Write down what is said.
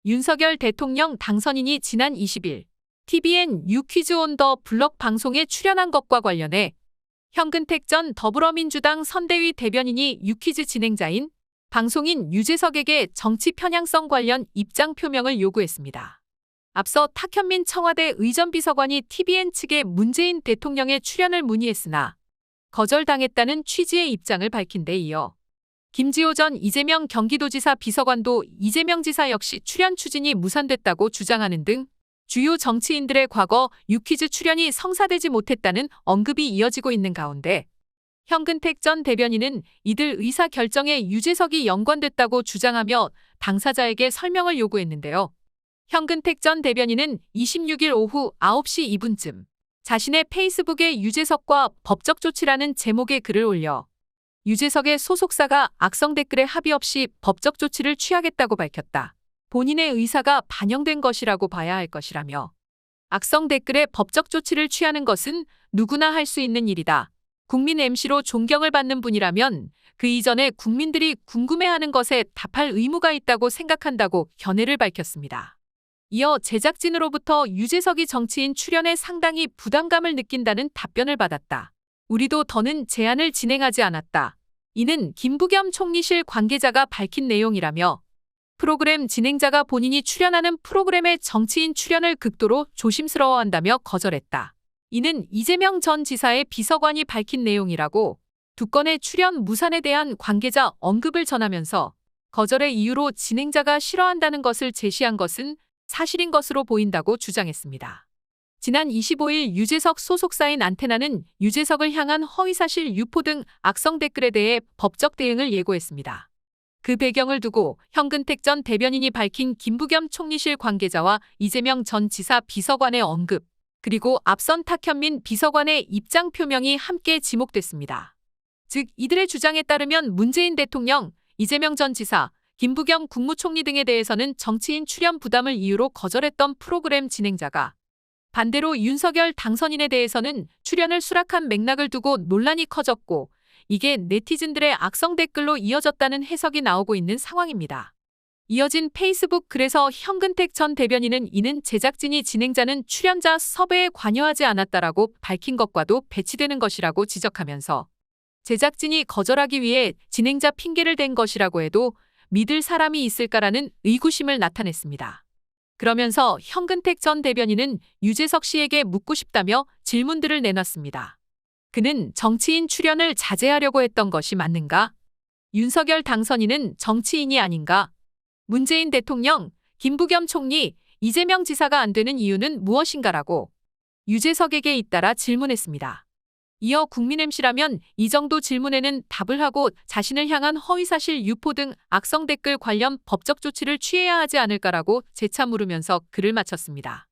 윤석열 대통령 당선인이 지난 20일 TVN 뉴퀴즈 온 더 블럭 방송에 출연한 것과 관련해 현근택 전 더불어민주당 선대위 대변인이 뉴퀴즈 진행자인 방송인 유재석에게 정치 편향성 관련 입장 표명을 요구했습니다. 앞서 탁현민 청와대 의전비서관이 TVN 측에 문재인 대통령의 출연을 문의했으나 거절당했다는 취지의 입장을 밝힌 데 이어 김지호 전 이재명 경기도지사 비서관도 이재명 지사 역시 출연 추진이 무산됐다고 주장하는 등 주요 정치인들의 과거 뉴퀴즈 출연이 성사되지 못했다는 언급이 이어지고 있는 가운데 현근택 전 대변인은 이들 의사 결정에 유재석이 연관됐다고 주장하며 당사자에게 설명을 요구했는데요. 현근택 전 대변인은 26일 오후 9시 2분쯤 자신의 페이스북에 유재석과 법적 조치라는 제목의 글을 올려 유재석의 소속사가 악성 댓글에 합의 없이 법적 조치를 취하겠다고 밝혔다. 본인의 의사가 반영된 것이라고 봐야 할 것이라며 악성 댓글에 법적 조치를 취하는 것은 누구나 할 수 있는 일이다. 국민 MC로 존경을 받는 분이라면 그 이전에 국민들이 궁금해하는 것에 답할 의무가 있다고 생각한다고 견해를 밝혔습니다. 이어 제작진으로부터 유재석이 정치인 출연에 상당히 부담감을 느낀다는 답변을 받았다. 우리도 더는 제안을 진행하지 않았다. 이는 김부겸 총리실 관계자가 밝힌 내용이라며 프로그램 진행자가 본인이 출연하는 프로그램의 정치인 출연을 극도로 조심스러워한다며 거절했다. 이는 이재명 전 지사의 비서관이 밝힌 내용이라고 두 건의 출연 무산에 대한 관계자 언급을 전하면서 거절의 이유로 진행자가 싫어한다는 것을 제시한 것은 사실인 것으로 보인다고 주장했습니다. 지난 25일 유재석 소속사인 안테나는 유재석을 향한 허위사실 유포 등 악성 댓글에 대해 법적 대응을 예고했습니다. 그 배경을 두고 현근택 전 대변인이 밝힌 김부겸 총리실 관계자와 이재명 전 지사 비서관의 언급, 그리고 앞선 탁현민 비서관의 입장 표명이 함께 지목됐습니다. 즉 이들의 주장에 따르면 문재인 대통령, 이재명 전 지사, 김부겸 국무총리 등에 대해서는 정치인 출연 부담을 이유로 거절했던 프로그램 진행자가 반대로 윤석열 당선인에 대해서는 출연을 수락한 맥락을 두고 논란이 커졌고 이게 네티즌들의 악성 댓글로 이어졌다는 해석이 나오고 있는 상황입니다. 이어진 페이스북 글에서 현근택 전 대변인은 이는 제작진이 진행자는 출연자 섭외에 관여하지 않았다라고 밝힌 것과도 배치되는 것이라고 지적하면서 제작진이 거절하기 위해 진행자 핑계를 댄 것이라고 해도 믿을 사람이 있을까라는 의구심을 나타냈습니다. 그러면서 현근택 전 대변인은 유재석 씨에게 묻고 싶다며 질문들을 내놨습니다. 그는 정치인 출연을 자제하려고 했던 것이 맞는가? 윤석열 당선인은 정치인이 아닌가? 문재인 대통령, 김부겸 총리, 이재명 지사가 안 되는 이유는 무엇인가라고 유재석에게 잇따라 질문했습니다. 이어 국민 MC라면 이 정도 질문에는 답을 하고 자신을 향한 허위사실 유포 등 악성 댓글 관련 법적 조치를 취해야 하지 않을까라고 재차 물으면서 글을 마쳤습니다.